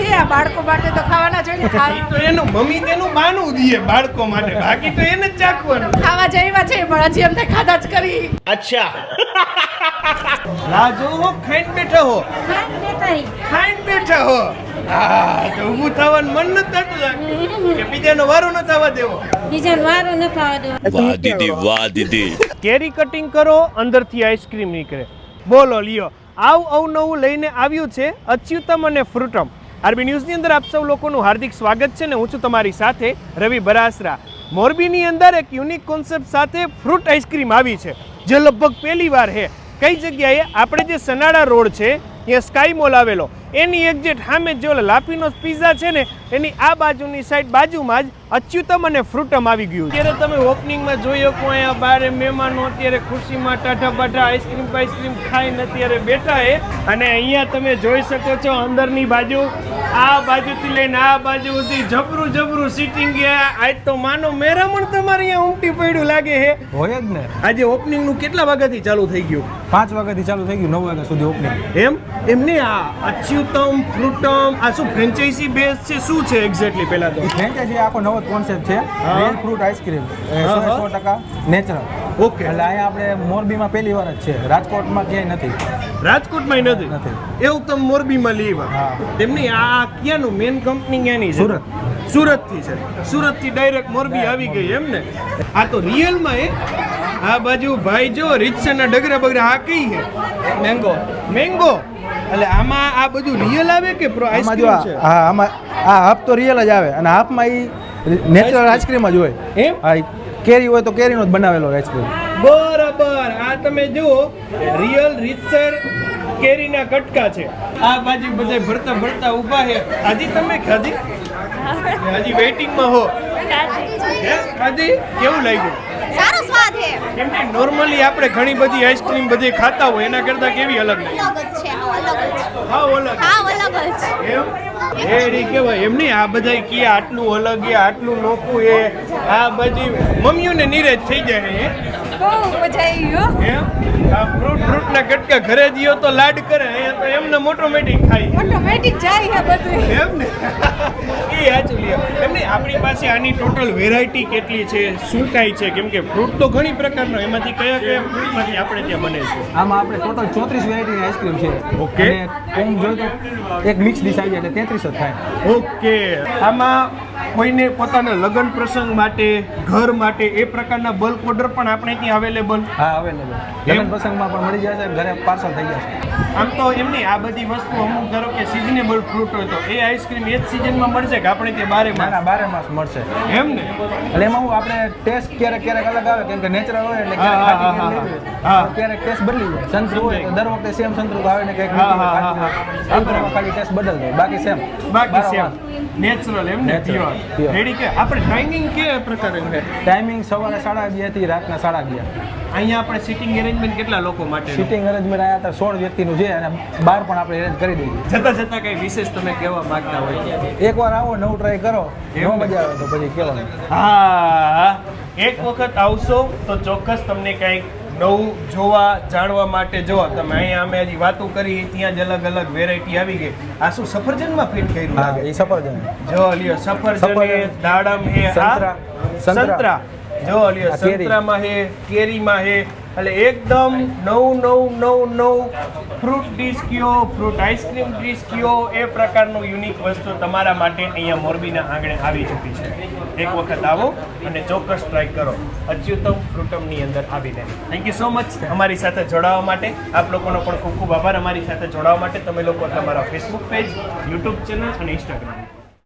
છીએ, આ બાળકો માટે તો ખાવાના જોઈએ ને. ઈ તો એનું મમ્મી તેનું બાનું દીએ બાળકો માટે, બાકી તો એને જ ચાખવાનું. ખાવા જઈવા છે પણ હજી એમ થાય ખાધા જ કરી. અચ્છા રાજુ ખાઈને બેઠા હો, ખાઈને બેઠા હો. હા તો ઊભું થવાનું મન નથી થતું કે બીજાનો વારો ન થવા દેવો. બીજાનો વારો ન થવા દેવો. વાહ દીદી, વાહ દીદી. કેરી કટિંગ કરો, અંદરથી આઈસ્ક્રીમ નીકળે. બોલો લ્યો, અવનવું લઈને આવ્યું છે અચ્યુતમ અને ફ્રૂટમ. આરબી ન્યૂઝની અંદર આપ સૌ લોકોનું હાર્દિક સ્વાગત છે ને હું છું તમારી સાથે રવિ બરાસરા. મોરબીની અંદર એક યુનિક કોન્સેપ્ટ સાથે ફ્રૂટ આઈસ્ક્રીમ આવી છે જે લગભગ પહેલી વાર છે. કઈ જગ્યાએ? આપણે જે સનાડા રોડ છે ત્યાં સ્કાય મોલ આવેલો એની એક્ઝેક્ટ સામે જે ઓલા લાપીનોસ પિઝા છે ને એની આ બાજુની સાઈડ બાજુમાં જ અચ્યુતમ અને ફ્રૂટમ આવી ગયું. અત્યારે તમે ઓપનિંગમાં જોઈ શકો અહીંયા બારે મહેમાનો અત્યારે ખુરશીમાં ટાઢા બાઢા આઈસ્ક્રીમ ખાઈને અત્યારે બેઠા છે. અને અહીંયા તમે જોઈ શકો છો અંદરની બાજુ આ બાજુથી લઈને આ બાજુ સુધી જબરું સીટિંગ ગયા. આજ તો માનો મેરામણ તમારે અહીંયા ઉમટી પડ્યું લાગે છે. હોય જ ને. આજે ઓપનિંગનું કેટલા વાગ્યાથી ચાલુ થઈ ગયું? 5 વાગ્યાથી ચાલુ થઈ ગયું, 9 વાગ્યા સુધી ઓપનિંગ. એમને આ અચ્યુતમ ફ્રૂટમ આ શું ફ્રેન્ચાઇઝી બેઝ છે? શું છે એક્ઝેક્ટલી? પહેલા તો ફ્રેન્ચાઇઝી આખો નવો કોન્સેપ્ટ છે, real fruit ice cream 100% natural. Okay, એટલે અહીંયા આપણે મોરબીમાં પહેલી વાર જ છે, રાજકોટમાં ક્યાંય નથી. રાજકોટમાં નથી એવું તમે મોરબીમાં લેવા? હા. તેમની આ ક્યાંનું મેન કંપની ક્યાંની છે? સુરતથી છે. સુરતથી ડાયરેક્ટ મોરબી આવી ગઈ એમ ને? આ તો રિયલમાં એ આ બાજુ ભાઈ જો રીતસરના ડગરા બગરા આ કઈ છે? મેંગો. એટલે આમાં આ બધું રિયલ આવે કે આઈસ્ક્રીમ છે? હા, આમાં આ હાફ તો રિયલ જ આવે અને હાફમાં ઈ નેચરલ આઈસ્ક્રીમ જ હોય. એમ? હા, કેરી હોય તો કેરીનો જ બનાવેલો આઈસ્ક્રીમ. બરાબર. આ તમે જુઓ રિયલ રીતસર કેરીના કટકા છે. આ બાજુ બધા ભરતા ઊભા છે. આજે તમે ખાધી? હજી વેઇટિંગમાં હો. ખાધી? કેવું લાગ્યું? સારો સ્વાદ છે. કેમ કે નોર્મલી આપણે ઘણી બધી આઈસ્ક્રીમ બધી ખાતા હોય એના કરતા કેવી અલગ લાગે? અલગ જ છે, હાવ અલગ. અલગ જ. એમ એડી કેવાય એમ નહીં. આ બધા કે આટલું અલગ એ આટલું નોખું એ આ બધી મમ્મીઓને નિરેજ થઈ જાય. બહુ મજા આવી ગયો. એમ આ ફ્રૂટના કટકા ઘરે જઈએ તો લાડ કરે, અહીંયા તો એમને ઓટોમેટિક ખાઈ ઓટોમેટિક જાય છે બધું. એમ ને એ સાચું લ્યો. એમ નહીં, આપણી પાસે આની ટોટલ વેરાયટી કેટલી છે, શું કાંઈ છે? કેમ કે ફ્રૂટ તો ઘણી પ્રકારનો, એમાંથી કયા ફ્રૂટમાંથી આપણે ત્યાં બને છે? આમાં આપણે ટોટલ 34 વેરાયટીની આઈસ્ક્રીમ છે. ઓકે. અને એમ જોઈએ તો એક મિક્સ ડીશ આવી જાય એટલે 33 જ થાય. ઓકે. આમાં કોઈને પોતાના લગ્ન પ્રસંગ માટે, ઘર માટે એ પ્રકારના બલ્ક ઓર્ડર પણ આપણે ત્યાં અવેલેબલ? હા, અવેલેબલ. લગ્ન પ્રસંગમાં પણ મળી જશે, ઘરે પાર્સલ થઈ જશે. આમ તો એમની આ બધી વસ્તુ અમુક ધારો કે સિઝનેબલ ફ્રૂટ હોય તો એ આઈસ્ક્રીમ એ જ સિઝનમાં મળશે કે આપણે ત્યાં બારે માસ? 12 માસ મળશે. એમ ને? એટલે એમાં હું આપણે ટેસ્ટ ક્યારેક અલગ આવે, કેમ કે નેચરલ હોય એટલે ક્યારેક ટેસ્ટ બદલી જાય. સંતરું હોય તો દર વખતે સેમ સંતરું આવે ને કંઈક ખાલી ટેસ્ટ બદલ જાય, બાકી સેમ. નેચરલ એમ ને? પ્યોર. રેડી. કે આપણે ટાઈમિંગ કે પ્રકારે છે? ટાઈમિંગ સવારે 2:30 થી રાતના 2:30. અહીંયા આપણે સિટિંગ અરેન્જમેન્ટ કેટલા લોકો માટે? સિટિંગ અરેન્જમેન્ટ અહીંયા 16 વ્યક્તિનું છે અને બહાર પણ આપણે અરેન્જ કરી દઈએ. જતા કઈ વિશેષ તમે કહેવા માંગતા હોય? એકવાર આવો, નવું ટ્રાય કરો, નો મજા આવે તો પછી કહેવાનું. હા, એક વખત આવશો તો ચોક્કસ તમને કંઈક નવું જોવા જાણવા માટે જો તમે અહીંયા અમે હજી વાતો કરી ત્યાં જ અલગ વેરાયટી આવી ગઈ. આ શું સફરજનમાં ફિટ કર્યું? હા, એ સફરજન. જો લ્યો સફરજન, દાડમ હે, સંતરા. જો લ્યો સંતરામાં હે, કેરીમાં હે. એટલે એકદમ નવું ફ્રૂટ ડીશ કયો, ફ્રૂટ આઈસ્ક્રીમ ડીશ કયો, એ પ્રકારનું યુનિક વસ્તુ તમારા માટે અહીંયા મોરબીના આંગણે આવી ચૂકી છે. એક વખત આવો અને ચોક્કસ ટ્રાય કરો અચ્યુતમ ફ્રૂટમની અંદર આવીને. થેન્ક યુ સો મચ અમારી સાથે જોડાવા માટે. આપ લોકોનો પણ ખૂબ આભાર અમારી સાથે જોડાવા માટે. તમે લોકો તમારા ફેસબુક પેજ, યુટ્યુબ ચેનલ અને ઇન્સ્ટાગ્રામ